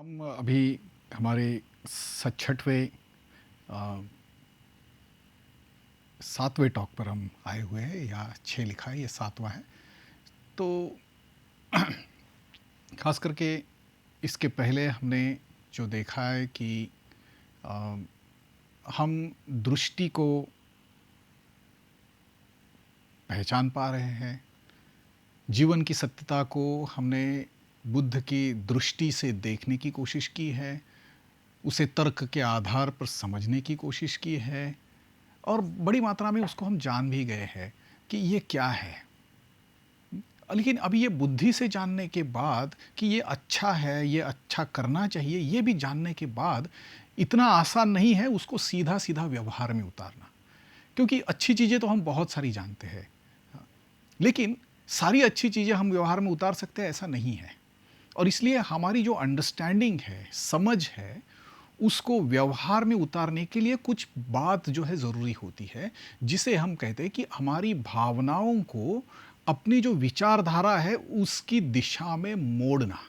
हम अभी हमारे 66वें अ, 7वें टॉक पर हम आए हुए हैं, या 6 लिखा है, ये 7वां है। तो ख़ास करके इसके पहले हमने जो देखा है कि अ, हम दृष्टि को पहचान पा रहे हैं, जीवन की सत्यता को हमने बुद्ध की दृष्टि से देखने की कोशिश की है, उसे तर्क के आधार पर समझने की कोशिश की है, और बड़ी मात्रा में उसको हम जान भी गए हैं कि ये क्या है। लेकिन अभी ये बुद्धि से जानने के बाद कि ये अच्छा है, ये अच्छा करना चाहिए, ये भी जानने के बाद इतना आसान नहीं है उसको सीधा-सीधा व्यवहार में उतारना। क्योंकि अच्छी चीज़ें तो हम बहुत सारी जानते हैं। लेकिन सारी अच्छी चीज़ें हम व्यवहार में उतार सकते हैं, ऐसा नहीं है। और इसलिए हमारी जो अंडरस्टैंडिंग है, समझ है, उसको व्यवहार में उतारने के लिए कुछ बात जो है ज़रूरी होती है, जिसे हम कहते हैं कि हमारी भावनाओं को अपनी जो विचारधारा है, उसकी दिशा में मोड़ना।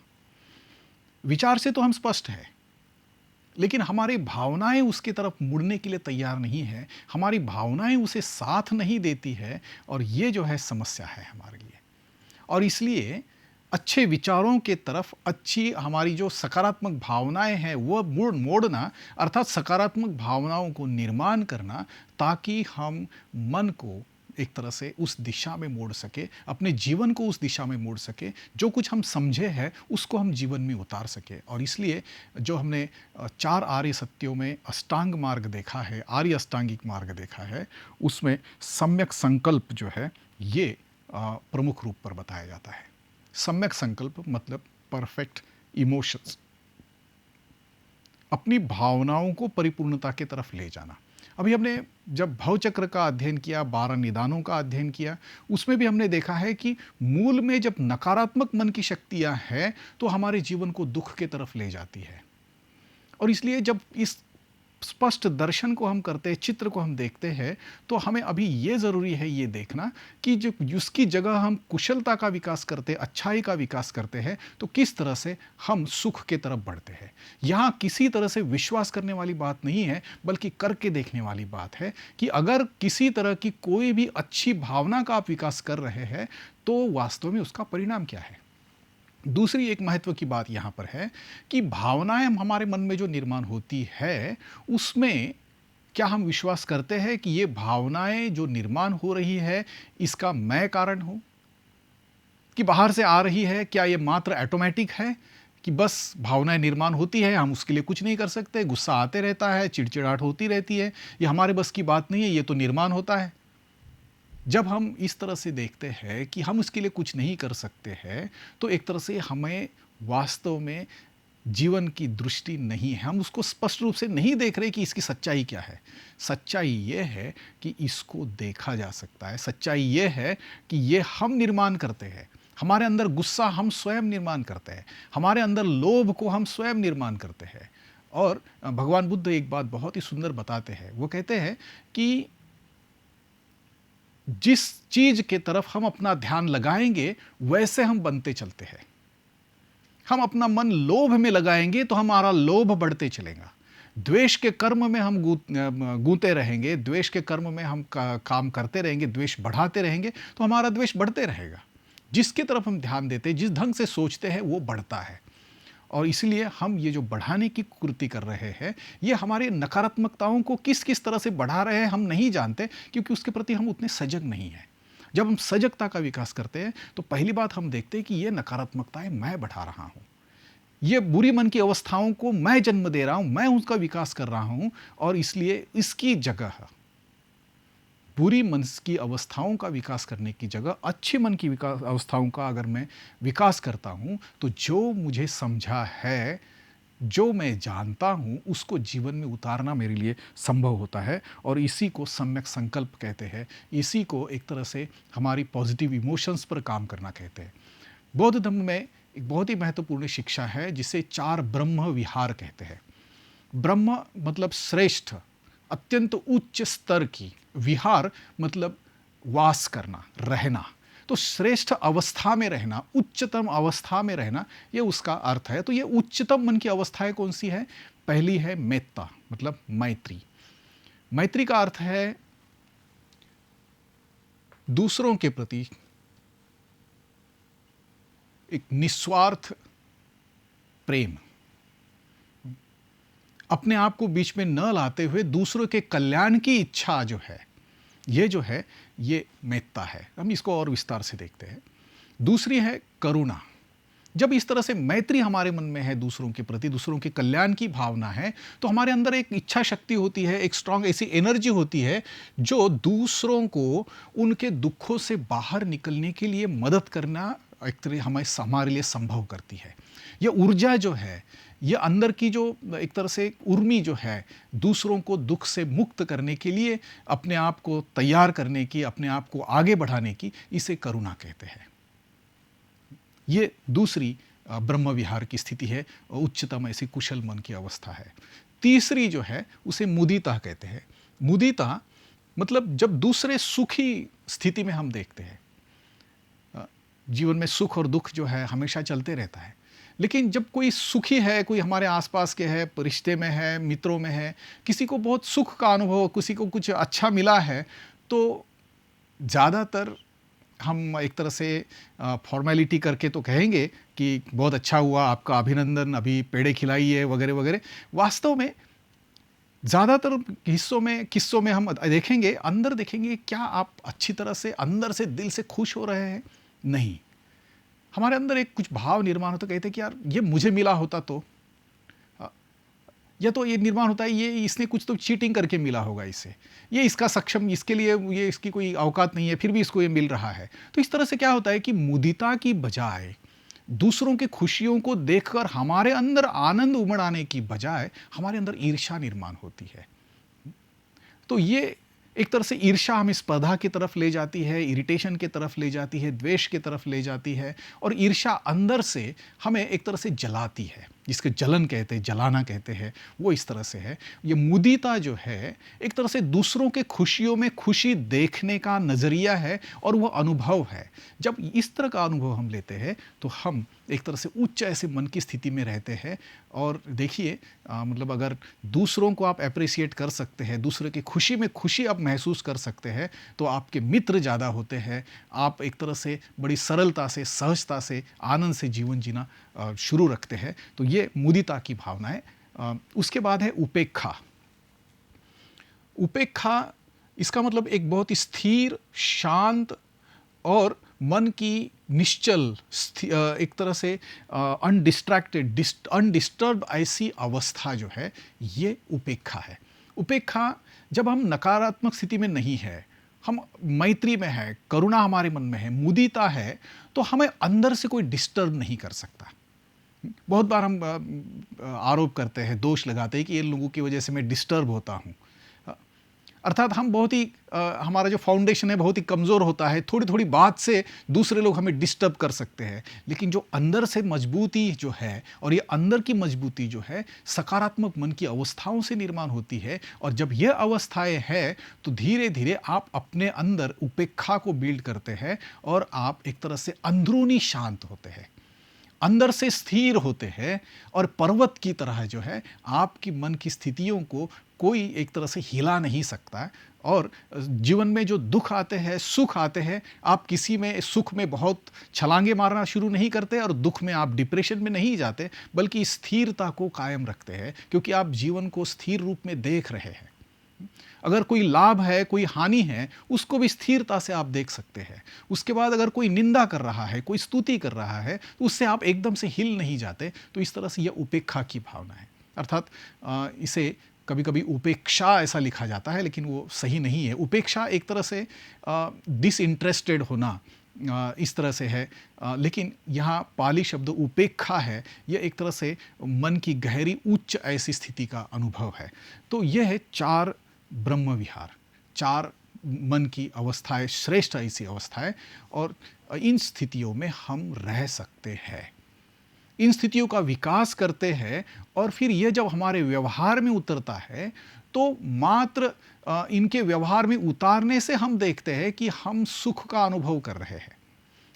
विचार से तो हम स्पष्ट हैं, लेकिन हमारी भावनाएँ उसकी तरफ मुड़ने के लिए तैयार नहीं है, हमारी भावनाएँ उसे साथ नहीं देती है, और ये जो है समस्या है हमारे लिए। और इसलिए अच्छे विचारों के तरफ अच्छी हमारी जो सकारात्मक भावनाएँ हैं, वो मोड़ना, अर्थात सकारात्मक भावनाओं को निर्माण करना, ताकि हम मन को एक तरह से उस दिशा में मोड़ सके, अपने जीवन को उस दिशा में मोड़ सके, जो कुछ हम समझे हैं उसको हम जीवन में उतार सके। और इसलिए जो हमने 4 आर्य सत्यों में अष्टांग मार्ग देखा है, आर्य अष्टांगिक मार्ग देखा है, उसमें सम्यक संकल्प जो है, ये प्रमुख रूप पर बताया जाता है। सम्यक संकल्प मतलब परफेक्ट इमोशंस, अपनी भावनाओं को परिपूर्णता की तरफ ले जाना। अभी हमने जब भवचक्र का अध्ययन किया, 12 निदानों का अध्ययन किया, उसमें भी हमने देखा है कि मूल में जब नकारात्मक मन की शक्तियां हैं, तो हमारे जीवन को दुख की तरफ ले जाती है। और इसलिए जब इस स्पष्ट दर्शन को हम करते हैं, चित्र को हम देखते हैं, तो हमें अभी ये ज़रूरी है ये देखना कि जो उसकी जगह हम कुशलता का विकास करते हैं, अच्छाई का विकास करते हैं, तो किस तरह से हम सुख की तरफ बढ़ते हैं। यहाँ किसी तरह से विश्वास करने वाली बात नहीं है, बल्कि करके देखने वाली बात है कि अगर किसी तरह की कोई भी अच्छी भावना का आप विकास कर रहे हैं, तो वास्तव में उसका परिणाम क्या है। दूसरी एक महत्व की बात यहाँ पर है कि भावनाएं हमारे मन में जो निर्माण होती है, उसमें क्या हम विश्वास करते हैं कि ये भावनाएं जो निर्माण हो रही है, इसका मैं कारण हूं, कि बाहर से आ रही है, क्या ये मात्र ऑटोमेटिक है कि बस भावनाएं निर्माण होती है, हम उसके लिए कुछ नहीं कर सकते, गुस्सा आते रहता है, चिड़चिड़ाहट होती रहती है, ये हमारे बस की बात नहीं है, ये तो निर्माण होता है। जब हम इस तरह से देखते हैं कि हम उसके लिए कुछ नहीं कर सकते हैं, तो एक तरह से हमें वास्तव में जीवन की दृष्टि नहीं है, हम उसको स्पष्ट रूप से नहीं देख रहे कि इसकी सच्चाई क्या है। सच्चाई ये है कि इसको देखा जा सकता है, सच्चाई ये है कि ये हम निर्माण करते हैं। हमारे अंदर गुस्सा हम स्वयं निर्माण करते हैं, हमारे अंदर लोभ को हम स्वयं निर्माण करते हैं। और भगवान बुद्ध एक बात बहुत ही सुंदर बताते हैं, वो कहते हैं कि जिस चीज के तरफ हम अपना ध्यान लगाएंगे, वैसे हम बनते चलते हैं। हम अपना मन लोभ में लगाएंगे तो हमारा लोभ बढ़ते चलेगा। द्वेष के कर्म में हम गूंते रहेंगे, द्वेष के कर्म में हम काम करते रहेंगे, द्वेष बढ़ाते रहेंगे, तो हमारा द्वेष बढ़ते रहेगा। जिसकी तरफ हम ध्यान देते हैं, जिस ढंग से सोचते हैं, वो बढ़ता है। और इसलिए हम ये जो बढ़ाने की कुर्ती कर रहे हैं, ये हमारी नकारात्मकताओं को किस किस तरह से बढ़ा रहे हैं हम नहीं जानते, क्योंकि उसके प्रति हम उतने सजग नहीं हैं। जब हम सजगता का विकास करते हैं, तो पहली बात हम देखते हैं कि ये नकारात्मकताएं मैं बढ़ा रहा हूं, ये बुरी मन की अवस्थाओं को मैं जन्म दे रहा हूं, मैं उसका विकास कर रहा हूं। और इसलिए इसकी जगह बुरी मन की अवस्थाओं का विकास करने की जगह अच्छी मन की विकास अवस्थाओं का अगर मैं विकास करता हूं, तो जो मुझे समझा है, जो मैं जानता हूं, उसको जीवन में उतारना मेरे लिए संभव होता है। और इसी को सम्यक संकल्प कहते हैं, इसी को एक तरह से हमारी पॉजिटिव इमोशंस पर काम करना कहते हैं। बौद्ध धर्म में एक बहुत ही महत्वपूर्ण शिक्षा है, जिसे 4 ब्रह्म विहार कहते हैं। ब्रह्म मतलब श्रेष्ठ, अत्यंत उच्च स्तर की, विहार मतलब वास करना, रहना। तो श्रेष्ठ अवस्था में रहना, उच्चतम अवस्था में रहना, ये उसका अर्थ है। तो ये उच्चतम मन की अवस्थाएं कौन सी है? पहली है मेत्ता, मतलब मैत्री। मैत्री का अर्थ है दूसरों के प्रति एक निस्वार्थ प्रेम, अपने आप को बीच में न लाते हुए दूसरों के कल्याण की इच्छा जो है, ये जो है ये मेत्ता है। हम इसको और विस्तार से देखते हैं। दूसरी है करुणा। जब इस तरह से मैत्री हमारे मन में है, दूसरों के प्रति, दूसरों के कल्याण की भावना है, तो हमारे अंदर एक इच्छा शक्ति होती है, एक स्ट्रांग ऐसी एनर्जी होती है जो दूसरों को उनके दुखों से बाहर निकलने के लिए मदद करना एक तरह हमारे लिए संभव करती है। ये ऊर्जा जो है, ये अंदर की जो एक तरह से उर्मी जो है, दूसरों को दुख से मुक्त करने के लिए अपने आप को तैयार करने की, अपने आप को आगे बढ़ाने की, इसे करुणा कहते हैं। ये दूसरी ब्रह्म विहार की स्थिति है, उच्चतम ऐसी कुशल मन की अवस्था है। तीसरी जो है उसे मुदिता कहते हैं। मुदिता मतलब जब दूसरे सुखी स्थिति में हम देखते हैं। जीवन में सुख और दुख जो है हमेशा चलते रहता है, लेकिन जब कोई सुखी है, कोई हमारे आसपास के है, रिश्ते में है, मित्रों में है, किसी को बहुत सुख का अनुभव, किसी को कुछ अच्छा मिला है, तो ज़्यादातर हम एक तरह से फॉर्मेलिटी करके तो कहेंगे कि बहुत अच्छा हुआ, आपका अभिनंदन, अभी पेड़े खिलाइए वगैरह वगैरह। वास्तव में ज़्यादातर किस्सों में हम देखेंगे, अंदर देखेंगे, क्या आप अच्छी तरह से अंदर से दिल से खुश हो रहे हैं? नहीं। हमारे अंदर एक कुछ भाव निर्माण होता, कहते हैं कि यार ये मुझे मिला होता तो, या तो ये निर्माण होता है ये इसने कुछ तो चीटिंग करके मिला होगा इसे, ये इसका सक्षम, इसके लिए ये इसकी कोई औकात नहीं है, फिर भी इसको ये मिल रहा है। तो इस तरह से क्या होता है कि मुदिता की बजाय, दूसरों की खुशियों को देखकर हमारे अंदर आनंद उमड़ आने की बजाय हमारे अंदर ईर्ष्या निर्माण होती है। तो ये एक तरह से ईर्ष्या हमें स्पर्धा की तरफ ले जाती है, इरिटेशन की तरफ ले जाती है, द्वेष की तरफ ले जाती है, और ईर्ष्या अंदर से हमें एक तरह से जलाती है, जिसके जलन कहते हैं, जलाना कहते हैं, वो इस तरह से है। ये मुदिता जो है एक तरह से दूसरों के खुशियों में खुशी देखने का नज़रिया है और वह अनुभव है। जब इस तरह का अनुभव हम लेते हैं तो हम एक तरह से उच्च ऐसे मन की स्थिति में रहते हैं। और देखिए मतलब अगर दूसरों को आप अप्रिसिएट कर सकते हैं, दूसरे की खुशी में खुशी आप महसूस कर सकते हैं, तो आपके मित्र ज़्यादा होते हैं। आप एक तरह से बड़ी सरलता से, सहजता से, आनंद से जीवन जीना शुरू रखते हैं। तो ये मुदिता की भावना है। उसके बाद है उपेक्षा। उपेक्षा इसका मतलब एक बहुत ही स्थिर, शांत और मन की निश्चल, एक तरह से अनडिस्ट्रैक्टेड, अनडिस्टर्ब ऐसी अवस्था जो है, ये उपेक्षा है। उपेक्षा जब हम नकारात्मक स्थिति में नहीं है, हम मैत्री में है, करुणा हमारे मन में है, मुदिता है, तो हमें अंदर से कोई डिस्टर्ब नहीं कर सकता। बहुत बार हम आरोप करते हैं, दोष लगाते हैं कि इन लोगों की वजह से मैं डिस्टर्ब होता हूँ। अर्थात हम बहुत ही हमारा जो फाउंडेशन है बहुत ही कमज़ोर होता है, थोड़ी थोड़ी बात से दूसरे लोग हमें डिस्टर्ब कर सकते हैं। लेकिन जो अंदर से मजबूती जो है, और ये अंदर की मजबूती जो है सकारात्मक मन की अवस्थाओं से निर्माण होती है। और जब ये अवस्थाएं हैं तो धीरे धीरे आप अपने अंदर उपेक्षा को बिल्ड करते हैं और आप एक तरह से अंदरूनी शांत होते हैं, अंदर से स्थिर होते हैं, और पर्वत की तरह जो है आपकी मन की स्थितियों को कोई एक तरह से हिला नहीं सकता। और जीवन में जो दुख आते हैं, सुख आते हैं, आप किसी में सुख में बहुत छलांगे मारना शुरू नहीं करते और दुख में आप डिप्रेशन में नहीं जाते, बल्कि स्थिरता को कायम रखते हैं, क्योंकि आप जीवन को स्थिर रूप में देख रहे हैं। अगर कोई लाभ है, कोई हानि है, उसको भी स्थिरता से आप देख सकते हैं। उसके बाद अगर कोई निंदा कर रहा है, कोई स्तुति कर रहा है, तो उससे आप एकदम से हिल नहीं जाते। तो इस तरह से यह उपेक्षा की भावना है। अर्थात इसे कभी कभी उपेक्षा ऐसा लिखा जाता है, लेकिन वो सही नहीं है। उपेक्षा एक तरह से डिसइंटरेस्टेड होना, इस तरह से है। लेकिन यहाँ पाली शब्द उपेक्षा है, यह एक तरह से मन की गहरी उच्च ऐसी स्थिति का अनुभव है। तो यह है 4 ब्रह्म विहार, 4 मन की अवस्थाएं, श्रेष्ठ ऐसी अवस्थाएं, और इन स्थितियों में हम रह सकते हैं, इन स्थितियों का विकास करते हैं। और फिर यह जब हमारे व्यवहार में उतरता है, तो मात्र इनके व्यवहार में उतारने से हम देखते हैं कि हम सुख का अनुभव कर रहे हैं।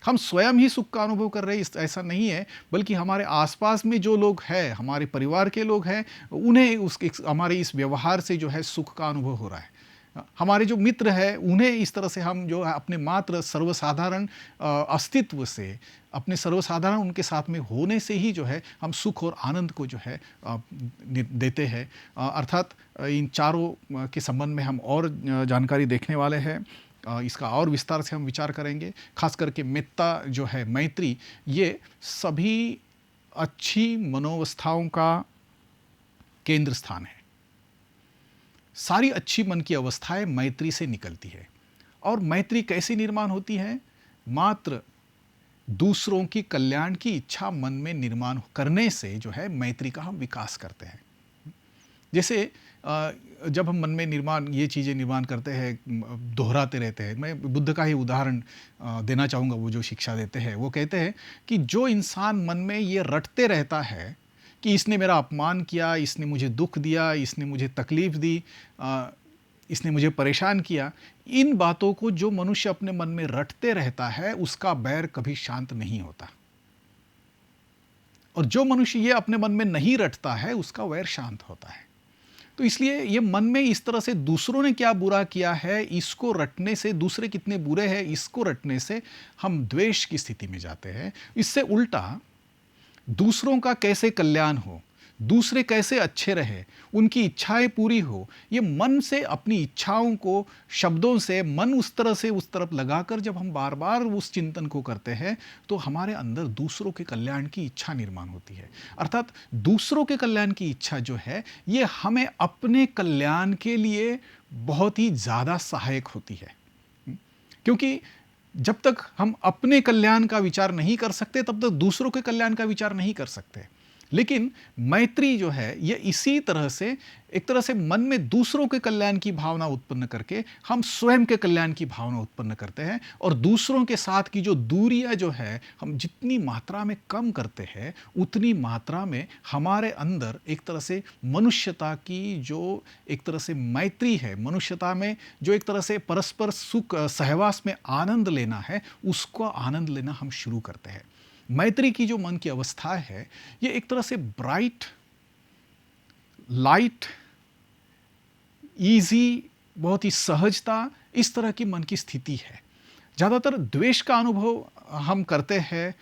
हम स्वयं ही सुख का अनुभव कर रहे हैं ऐसा नहीं है, बल्कि हमारे आसपास में जो लोग हैं, हमारे परिवार के लोग हैं, उन्हें हमारे इस व्यवहार से जो है सुख का अनुभव हो रहा है। हमारे जो मित्र हैं उन्हें इस तरह से हम जो है अपने मात्र सर्वसाधारण अस्तित्व से, अपने सर्वसाधारण उनके साथ में होने से ही जो है हम सुख और आनंद को जो है देते हैं। अर्थात इन चारों के संबंध में हम और जानकारी देखने वाले हैं। इसका और विस्तार से हम विचार करेंगे। खास करके मेत्ता जो है, मैत्री, ये सभी अच्छी मनोवस्थाओं का केंद्र स्थान है। सारी अच्छी मन की अवस्थाएं मैत्री से निकलती है। और मैत्री कैसे निर्माण होती है? मात्र दूसरों की कल्याण की इच्छा मन में निर्माण करने से जो है मैत्री का हम विकास करते हैं। जैसे जब हम मन में ये चीज़ें निर्माण करते हैं, दोहराते रहते हैं। मैं बुद्ध का ही उदाहरण देना चाहूँगा। वो जो शिक्षा देते हैं, वो कहते हैं कि जो इंसान मन में ये रटते रहता है कि इसने मेरा अपमान किया, इसने मुझे दुख दिया, इसने मुझे तकलीफ दी, इसने मुझे परेशान किया, इन बातों को जो मनुष्य अपने मन में रटते रहता है उसका बैर कभी शांत नहीं होता। और जो मनुष्य ये अपने मन में नहीं रटता है उसका वैर शांत होता है। तो इसलिए ये मन में इस तरह से दूसरों ने क्या बुरा किया है, इसको रटने से, दूसरे कितने बुरे हैं इसको रटने से हम द्वेष की स्थिति में जाते हैं। इससे उल्टा दूसरों का कैसे कल्याण हो, दूसरे कैसे अच्छे रहे, उनकी इच्छाएं पूरी हो, ये मन से अपनी इच्छाओं को शब्दों से मन उस तरह से उस तरफ लगाकर जब हम बार बार उस चिंतन को करते हैं तो हमारे अंदर दूसरों के कल्याण की इच्छा निर्माण होती है। अर्थात दूसरों के कल्याण की इच्छा जो है ये हमें अपने कल्याण के लिए बहुत ही ज़्यादा सहायक होती है। क्योंकि जब तक हम अपने कल्याण का विचार नहीं कर सकते तब तक दूसरों के कल्याण का विचार नहीं कर सकते। लेकिन मैत्री जो है ये इसी तरह से, एक तरह से मन में दूसरों के कल्याण की भावना उत्पन्न करके हम स्वयं के कल्याण की भावना उत्पन्न करते हैं। और दूसरों के साथ की जो दूरियां जो है हम जितनी मात्रा में कम करते हैं उतनी मात्रा में हमारे अंदर एक तरह से मनुष्यता की जो एक तरह से मैत्री है, मनुष्यता में जो एक तरह से परस्पर सुख सहवास में आनंद लेना है, उसको आनंद लेना हम शुरू करते हैं। मैत्री की जो मन की अवस्था है ये एक तरह से ब्राइट, लाइट, इजी, बहुत ही सहजता, इस तरह की मन की स्थिति है। ज़्यादातर द्वेष का अनुभव हम करते हैं,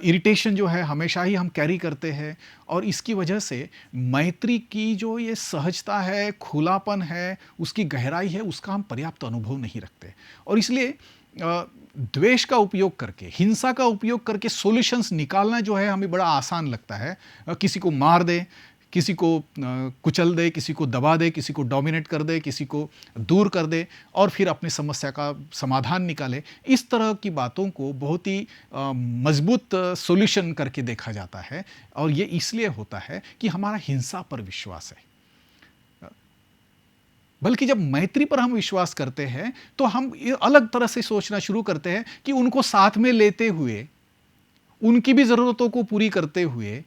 इरिटेशन जो है हमेशा ही हम कैरी करते हैं, और इसकी वजह से मैत्री की जो ये सहजता है, खुलापन है, उसकी गहराई है, उसका हम पर्याप्त अनुभव नहीं रखते। और इसलिए द्वेष का उपयोग करके, हिंसा का उपयोग करके सॉल्यूशंस निकालना जो है हमें बड़ा आसान लगता है। किसी को मार दे, किसी को कुचल दे, किसी को दबा दे, किसी को डोमिनेट कर दे, किसी को दूर कर दे और फिर अपनी समस्या का समाधान निकाले। इस तरह की बातों को बहुत ही मजबूत सॉल्यूशन करके देखा जाता है। और ये इसलिए होता है कि हमारा हिंसा पर विश्वास है। बल्कि जब मैत्री पर हम विश्वास करते हैं तो हम अलग तरह से सोचना शुरू करते हैं कि उनको साथ में लेते हुए, उनकी भी ज़रूरतों को पूरी करते हुए,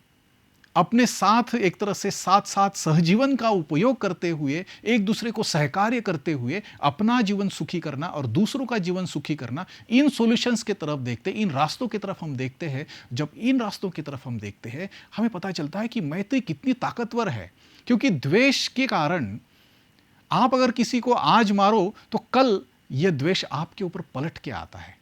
अपने साथ एक तरह से साथ साथ सहजीवन का उपयोग करते हुए, एक दूसरे को सहकार्य करते हुए अपना जीवन सुखी करना और दूसरों का जीवन सुखी करना, इन सॉल्यूशंस की तरफ देखते, इन रास्तों की तरफ हम देखते हैं। जब इन रास्तों की तरफ हम देखते हैं हमें पता चलता है कि मैत्री कितनी ताकतवर है। क्योंकि द्वेष के कारण आप अगर किसी को आज मारो तो कल यह द्वेष आपके ऊपर पलट के आता है।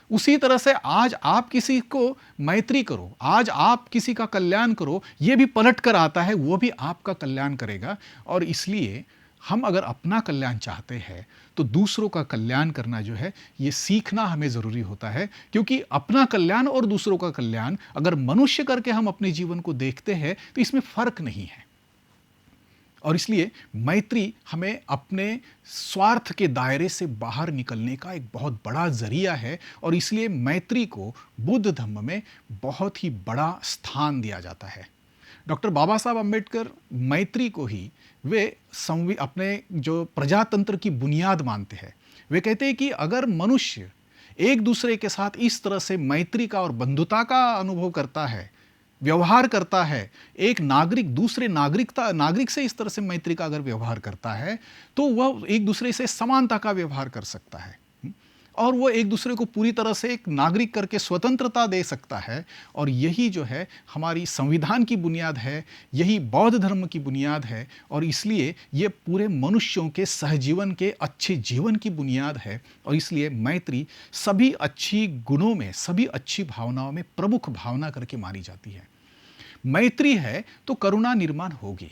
उसी तरह से आज आप किसी को मैत्री करो, आज आप किसी का कल्याण करो, यह भी पलट कर आता है, वो भी आपका कल्याण करेगा। और इसलिए हम अगर अपना कल्याण चाहते हैं तो दूसरों का कल्याण करना जो है ये सीखना हमें ज़रूरी होता है। क्योंकि अपना कल्याण और दूसरों का कल्याण अगर मनुष्य करके हम अपने जीवन को देखते हैं तो इसमें फ़र्क नहीं है। और इसलिए मैत्री हमें अपने स्वार्थ के दायरे से बाहर निकलने का एक बहुत बड़ा जरिया है। और इसलिए मैत्री को बुद्ध धर्म में बहुत ही बड़ा स्थान दिया जाता है। डॉक्टर बाबा साहब अम्बेडकर मैत्री को ही वे अपने जो प्रजातंत्र की बुनियाद मानते हैं। वे कहते हैं कि अगर मनुष्य एक दूसरे के साथ इस तरह से मैत्री का और बंधुता का अनुभव करता है, व्यवहार करता है, एक नागरिक दूसरे नागरिक से इस तरह से मैत्री का अगर व्यवहार करता है तो वह एक दूसरे से समानता का व्यवहार कर सकता है। और वो एक दूसरे को पूरी तरह से एक नागरिक करके स्वतंत्रता दे सकता है। और यही जो है हमारी संविधान की बुनियाद है, यही बौद्ध धर्म की बुनियाद है, और इसलिए ये पूरे मनुष्यों के सहजीवन के अच्छे जीवन की बुनियाद है। और इसलिए मैत्री सभी अच्छी गुणों में, सभी अच्छी भावनाओं में प्रमुख भावना करके मानी जाती है। मैत्री है तो करुणा निर्माण होगी,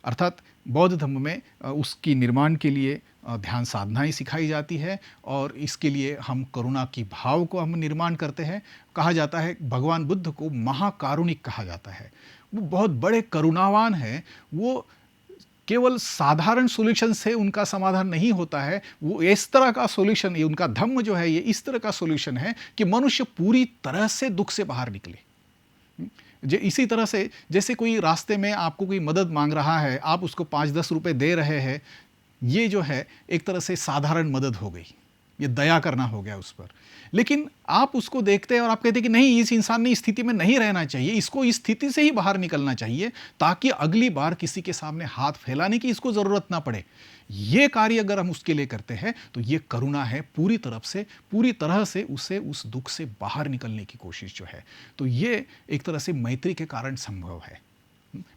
अर्थात बौद्ध धर्म में उसकी निर्माण के लिए ध्यान साधनाएं सिखाई जाती है, और इसके लिए हम करुणा की भाव को हम निर्माण करते हैं। कहा जाता है भगवान बुद्ध को महाकारुणिक कहा जाता है, वो बहुत बड़े करुणावान हैं। वो केवल साधारण सॉल्यूशन से उनका समाधान नहीं होता है, वो इस तरह का सॉल्यूशन, ये उनका धम्म जो है ये इस तरह का सॉल्यूशन है कि मनुष्य पूरी तरह से दुख से बाहर निकले। इसी तरह से जैसे कोई रास्ते में आपको कोई मदद मांग रहा है, आप उसको 5-10 रुपए दे रहे हैं, ये जो है एक तरह से साधारण मदद हो गई, ये दया करना हो गया उस पर। लेकिन आप उसको देखते हैं और आप कहते हैं कि नहीं, इस इंसान ने इस स्थिति में नहीं रहना चाहिए, इसको इस स्थिति से ही बाहर निकलना चाहिए ताकि अगली बार किसी के सामने हाथ फैलाने की इसको ज़रूरत ना पड़े। ये कार्य अगर हम उसके लिए करते हैं तो ये करुणा है, पूरी तरह से उसे उस दुख से बाहर निकलने की कोशिश जो है। तो ये एक तरह से मैत्री के कारण संभव है।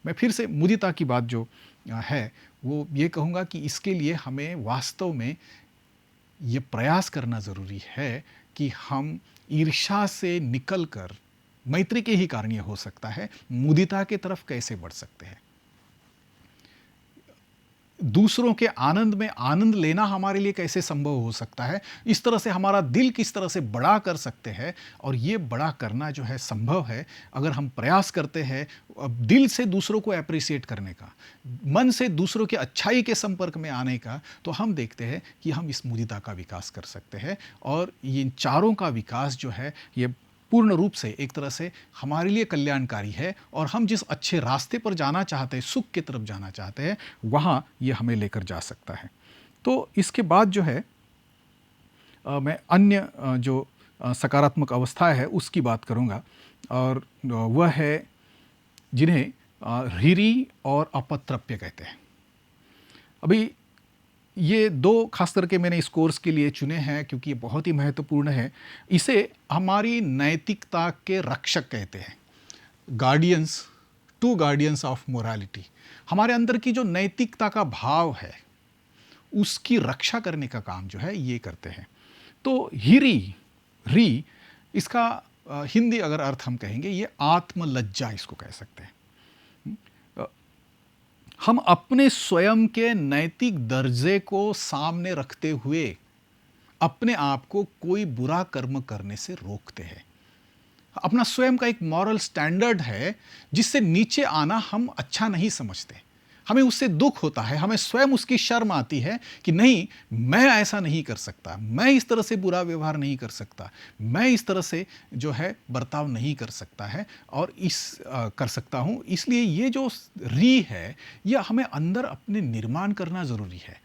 मैं फिर से मुदिता की बात जो है वो ये कहूँगा कि इसके लिए हमें वास्तव में ये प्रयास करना ज़रूरी है कि हम ईर्ष्या से निकलकर, मैत्री के ही कारण ये हो सकता है, मुदिता के तरफ कैसे बढ़ सकते हैं। दूसरों के आनंद में आनंद लेना हमारे लिए कैसे संभव हो सकता है, इस तरह से हमारा दिल किस तरह से बड़ा कर सकते हैं। और ये बड़ा करना जो है संभव है अगर हम प्रयास करते हैं दिल से दूसरों को अप्रिशिएट करने का, मन से दूसरों के अच्छाई के संपर्क में आने का। तो हम देखते हैं कि हम इस मुदिता का विकास कर सकते हैं, और इन चारों का विकास जो है ये पूर्ण रूप से एक तरह से हमारे लिए कल्याणकारी है। और हम जिस अच्छे रास्ते पर जाना चाहते हैं, सुख की तरफ जाना चाहते हैं, वहाँ ये हमें लेकर जा सकता है। तो इसके बाद जो है मैं अन्य जो सकारात्मक अवस्था है उसकी बात करूँगा, और वह है जिन्हें ह्रीरी और अपत्रप्य कहते हैं। अभी ये दो खास करके मैंने इस कोर्स के लिए चुने हैं क्योंकि ये बहुत ही महत्वपूर्ण है। इसे हमारी नैतिकता के रक्षक कहते हैं, guardians, to guardians of morality. हमारे अंदर की जो नैतिकता का भाव है उसकी रक्षा करने का काम जो है ये करते हैं। तो री इसका हिंदी अगर अर्थ हम कहेंगे, ये आत्मलज्जा इसको कह सकते हैं। हम अपने स्वयं के नैतिक दर्जे को सामने रखते हुए अपने आप को कोई बुरा कर्म करने से रोकते हैं। अपना स्वयं का एक मॉरल स्टैंडर्ड है जिससे नीचे आना हम अच्छा नहीं समझते, हमें उससे दुख होता है, हमें स्वयं उसकी शर्म आती है कि नहीं, मैं ऐसा नहीं कर सकता, मैं इस तरह से बुरा व्यवहार नहीं कर सकता, मैं इस तरह से जो है बर्ताव नहीं कर सकता है और कर सकता हूँ। इसलिए ये जो री है यह हमें अंदर अपने निर्माण करना ज़रूरी है।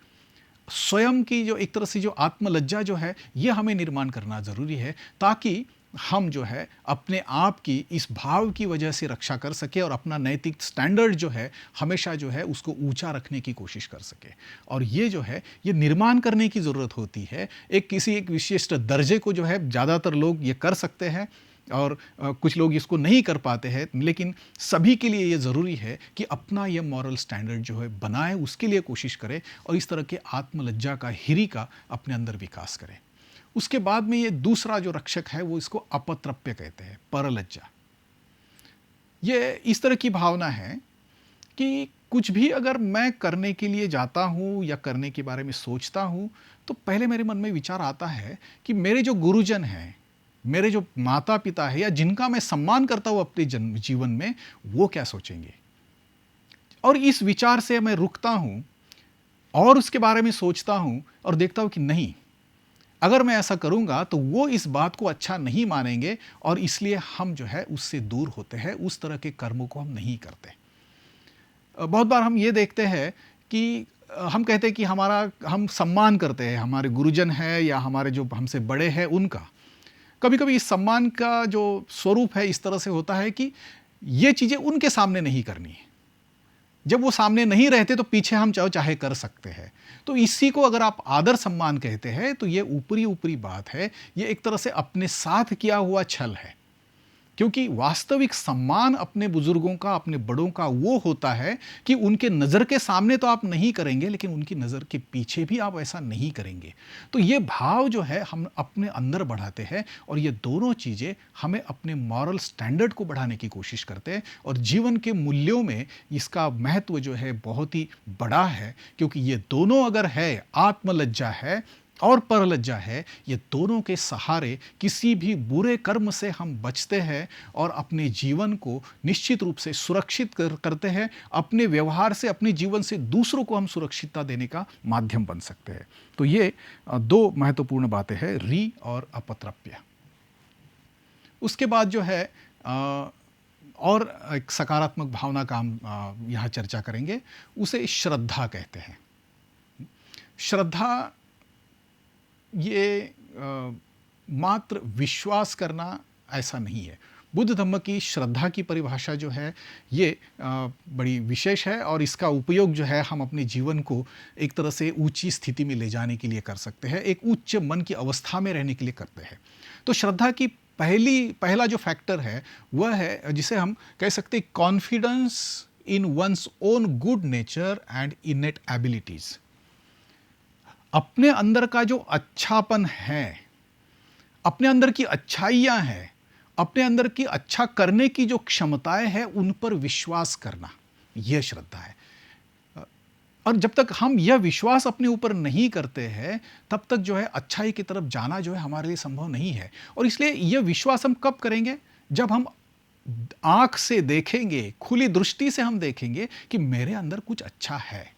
स्वयं की जो एक तरह से जो आत्मलज्जा जो है यह हमें निर्माण करना ज़रूरी है, ताकि हम जो है अपने आप की इस भाव की वजह से रक्षा कर सके और अपना नैतिक स्टैंडर्ड जो है हमेशा जो है उसको ऊंचा रखने की कोशिश कर सके। और ये जो है ये निर्माण करने की ज़रूरत होती है। किसी एक विशिष्ट दर्जे को जो है ज़्यादातर लोग ये कर सकते हैं और कुछ लोग इसको नहीं कर पाते हैं, लेकिन सभी के लिए ये ज़रूरी है कि अपना ये मॉरल स्टैंडर्ड जो है बनाए, उसके लिए कोशिश करें और इस तरह के आत्मलज्जा का, हिरी का अपने अंदर विकास करें। उसके बाद में ये दूसरा जो रक्षक है वो इसको अपत्रप्य कहते हैं, परलज्जा। ये इस तरह की भावना है कि कुछ भी अगर मैं करने के लिए जाता हूँ या करने के बारे में सोचता हूँ तो पहले मेरे मन में विचार आता है कि मेरे जो गुरुजन हैं, मेरे जो माता पिता है या जिनका मैं सम्मान करता हूँ अपने जीवन में, वो क्या सोचेंगे। और इस विचार से मैं रुकता हूँ और उसके बारे में सोचता हूँ और देखता हूँ कि नहीं, अगर मैं ऐसा करूंगा तो वो इस बात को अच्छा नहीं मानेंगे और इसलिए हम जो है उससे दूर होते हैं, उस तरह के कर्मों को हम नहीं करते। बहुत बार हम ये देखते हैं कि हम कहते हैं कि हम सम्मान करते हैं, हमारे गुरुजन हैं या हमारे जो हमसे बड़े हैं उनका। कभी कभी इस सम्मान का जो स्वरूप है इस तरह से होता है कि ये चीज़ें उनके सामने नहीं करनी है, जब वो सामने नहीं रहते तो पीछे हम चाहो चाहे कर सकते हैं। तो इसी को अगर आप आदर सम्मान कहते हैं तो ये ऊपरी ऊपरी बात है, ये एक तरह से अपने साथ किया हुआ छल है। क्योंकि वास्तविक सम्मान अपने बुजुर्गों का, अपने बड़ों का वो होता है कि उनके नज़र के सामने तो आप नहीं करेंगे, लेकिन उनकी नज़र के पीछे भी आप ऐसा नहीं करेंगे। तो ये भाव जो है हम अपने अंदर बढ़ाते हैं, और ये दोनों चीज़ें हमें अपने मॉरल स्टैंडर्ड को बढ़ाने की कोशिश करते हैं, और जीवन के मूल्यों में इसका महत्व जो है बहुत ही बड़ा है। क्योंकि ये दोनों अगर है, आत्मलज्जा है और परलज्जा है, ये दोनों के सहारे किसी भी बुरे कर्म से हम बचते हैं और अपने जीवन को निश्चित रूप से सुरक्षित करते हैं। अपने व्यवहार से, अपने जीवन से दूसरों को हम सुरक्षितता देने का माध्यम बन सकते हैं। तो ये दो महत्वपूर्ण बातें हैं, री और अपत्रप्य। उसके बाद जो है और एक सकारात्मक भावना का हम यहाँ चर्चा करेंगे, उसे श्रद्धा कहते हैं। श्रद्धा ये मात्र विश्वास करना ऐसा नहीं है। बुद्ध धम्म की श्रद्धा की परिभाषा जो है ये बड़ी विशेष है, और इसका उपयोग जो है हम अपने जीवन को एक तरह से ऊंची स्थिति में ले जाने के लिए कर सकते हैं, एक उच्च मन की अवस्था में रहने के लिए करते हैं। तो श्रद्धा की पहला जो फैक्टर है वह है जिसे हम कह सकते हैं confidence in one's own good nature and इनेट abilities. अपने अंदर का जो अच्छापन है, अपने अंदर की अच्छाइयाँ हैं, अपने अंदर की अच्छा करने की जो क्षमताएं हैं, उन पर विश्वास करना, यह श्रद्धा है। और जब तक हम यह विश्वास अपने ऊपर नहीं करते हैं, तब तक जो है अच्छाई की तरफ जाना जो है हमारे लिए संभव नहीं है। और इसलिए यह विश्वास हम कब करेंगे? जब हम आंख से देखेंगे, खुली दृष्टि से हम देखेंगे कि मेरे अंदर कुछ अच्छा है।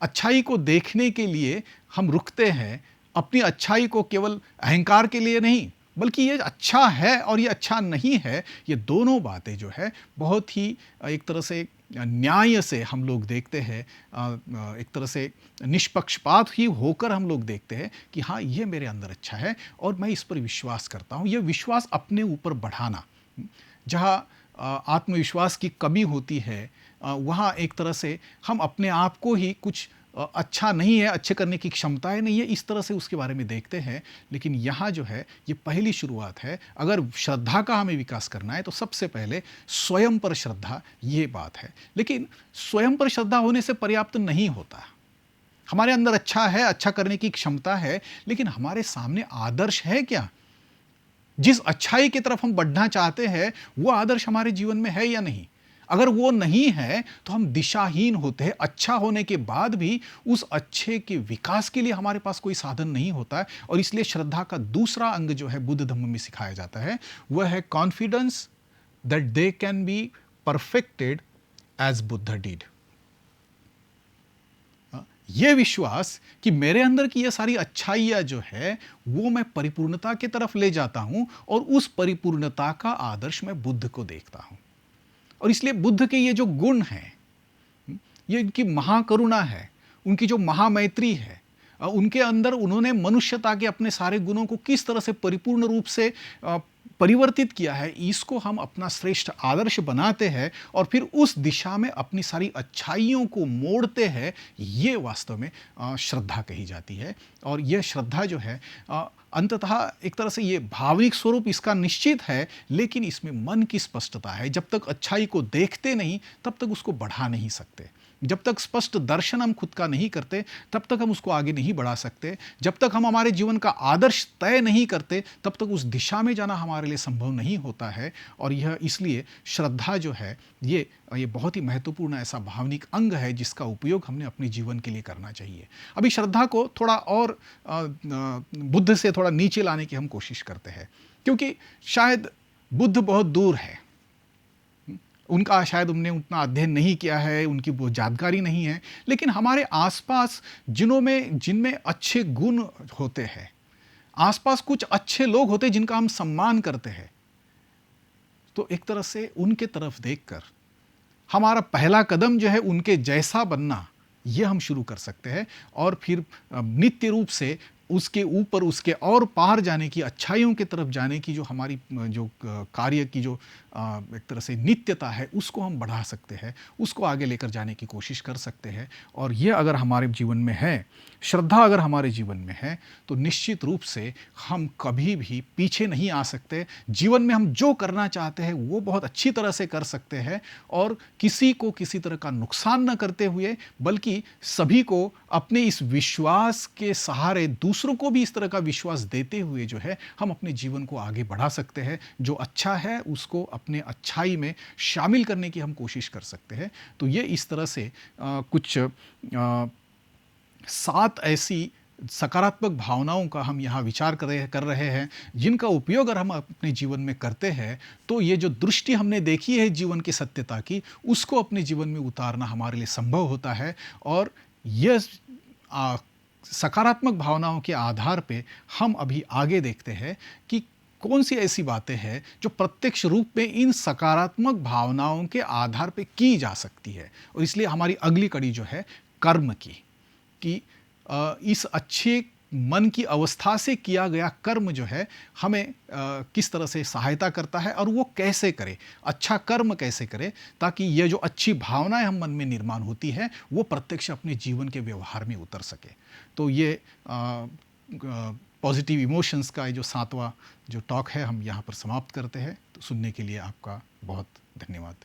अच्छाई को देखने के लिए हम रुकते हैं, अपनी अच्छाई को केवल अहंकार के लिए नहीं, बल्कि ये अच्छा है और ये अच्छा नहीं है, ये दोनों बातें जो है बहुत ही एक तरह से न्याय से हम लोग देखते हैं, एक तरह से निष्पक्षपात ही होकर हम लोग देखते हैं कि हाँ, ये मेरे अंदर अच्छा है और मैं इस पर विश्वास करता हूँ। ये विश्वास अपने ऊपर बढ़ाना, जहाँ आत्मविश्वास की कमी होती है, वहाँ एक तरह से हम अपने आप को ही कुछ अच्छा नहीं है, अच्छे करने की क्षमताएं नहीं है, इस तरह से उसके बारे में देखते हैं। लेकिन यहाँ जो है ये पहली शुरुआत है। अगर श्रद्धा का हमें विकास करना है तो सबसे पहले स्वयं पर श्रद्धा, ये बात है। लेकिन स्वयं पर श्रद्धा होने से पर्याप्त नहीं होता। हमारे अंदर अच्छा है, अच्छा करने की क्षमता है, लेकिन हमारे सामने आदर्श है क्या? जिस अच्छाई की तरफ हम बढ़ना चाहते हैं वो आदर्श हमारे जीवन में है या नहीं? अगर वो नहीं है तो हम दिशाहीन होते हैं। अच्छा होने के बाद भी उस अच्छे के विकास के लिए हमारे पास कोई साधन नहीं होता है। और इसलिए श्रद्धा का दूसरा अंग जो है बुद्ध धम्म में सिखाया जाता है, वह है confidence that they can be perfected as Buddha did. ये विश्वास कि मेरे अंदर की ये सारी अच्छाइयाँ जो है वो मैं परिपूर्णता की तरफ ले जाता हूँ, और उस परिपूर्णता का आदर्श मैं बुद्ध को देखता हूँ। और इसलिए बुद्ध के ये जो गुण हैं, ये इनकी महाकरुणा है, उनकी जो महामैत्री है, उनके अंदर उन्होंने मनुष्यता के अपने सारे गुणों को किस तरह से परिपूर्ण रूप से परिवर्तित किया है, इसको हम अपना श्रेष्ठ आदर्श बनाते हैं और फिर उस दिशा में अपनी सारी अच्छाइयों को मोड़ते हैं। ये वास्तव में श्रद्धा कही जाती है। और यह श्रद्धा जो है अंततः एक तरह से ये भावनिक स्वरूप इसका निश्चित है, लेकिन इसमें मन की स्पष्टता है। जब तक अच्छाई को देखते नहीं तब तक उसको बढ़ा नहीं सकते। जब तक स्पष्ट दर्शन हम खुद का नहीं करते तब तक हम उसको आगे नहीं बढ़ा सकते। जब तक हम हमारे जीवन का आदर्श तय नहीं करते तब तक उस दिशा में जाना हमारे लिए संभव नहीं होता है। और यह इसलिए श्रद्धा जो है ये बहुत ही महत्वपूर्ण ऐसा भावनिक अंग है जिसका उपयोग हमने अपने जीवन के लिए करना चाहिए। अभी श्रद्धा को थोड़ा और बुद्ध से थोड़ा नीचे लाने की हम कोशिश करते हैं, क्योंकि शायद बुद्ध बहुत दूर है, उनका शायद हमने उतना अध्ययन नहीं किया है, उनकी वो जानकारी नहीं है। लेकिन हमारे आसपास जिनमें अच्छे गुण होते हैं, आसपास कुछ अच्छे लोग होते हैं जिनका हम सम्मान करते हैं, तो एक तरह से उनके तरफ देखकर हमारा पहला कदम जो है उनके जैसा बनना, ये हम शुरू कर सकते हैं। और फिर नित्य रूप से उसके ऊपर, उसके और पार जाने की, अच्छाइयों की तरफ जाने की जो हमारी जो कार्य की जो एक तरह से नित्यता है, उसको हम बढ़ा सकते हैं, उसको आगे लेकर जाने की कोशिश कर सकते हैं। और ये अगर हमारे जीवन में है, श्रद्धा अगर हमारे जीवन में है, तो निश्चित रूप से हम कभी भी पीछे नहीं आ सकते। जीवन में हम जो करना चाहते हैं वो बहुत अच्छी तरह से कर सकते हैं, और किसी को किसी तरह का नुकसान न करते हुए, बल्कि सभी को अपने इस विश्वास के सहारे दूसरों को भी इस तरह का विश्वास देते हुए जो है हम अपने जीवन को आगे बढ़ा सकते हैं। जो अच्छा है उसको अपने अच्छाई में शामिल करने की हम कोशिश कर सकते हैं। तो ये इस तरह से कुछ 7 ऐसी सकारात्मक भावनाओं का हम यहाँ विचार कर रहे हैं, जिनका उपयोग अगर हम अपने जीवन में करते हैं, तो ये जो दृष्टि हमने देखी है जीवन की सत्यता की, उसको अपने जीवन में उतारना हमारे लिए संभव होता है। और यह सकारात्मक भावनाओं के आधार पे हम अभी आगे देखते हैं कि कौन सी ऐसी बातें हैं जो प्रत्यक्ष रूप में इन सकारात्मक भावनाओं के आधार पे की जा सकती है। और इसलिए हमारी अगली कड़ी जो है कर्म की, कि इस अच्छे मन की अवस्था से किया गया कर्म जो है हमें किस तरह से सहायता करता है, और वो कैसे करे, अच्छा कर्म कैसे करे, ताकि ये जो अच्छी भावनाएं हम मन में निर्माण होती है वो प्रत्यक्ष अपने जीवन के व्यवहार में उतर सके। तो ये पॉजिटिव इमोशंस का ये जो 7वां जो टॉक है हम यहाँ पर समाप्त करते हैं। तो सुनने के लिए आपका बहुत धन्यवाद।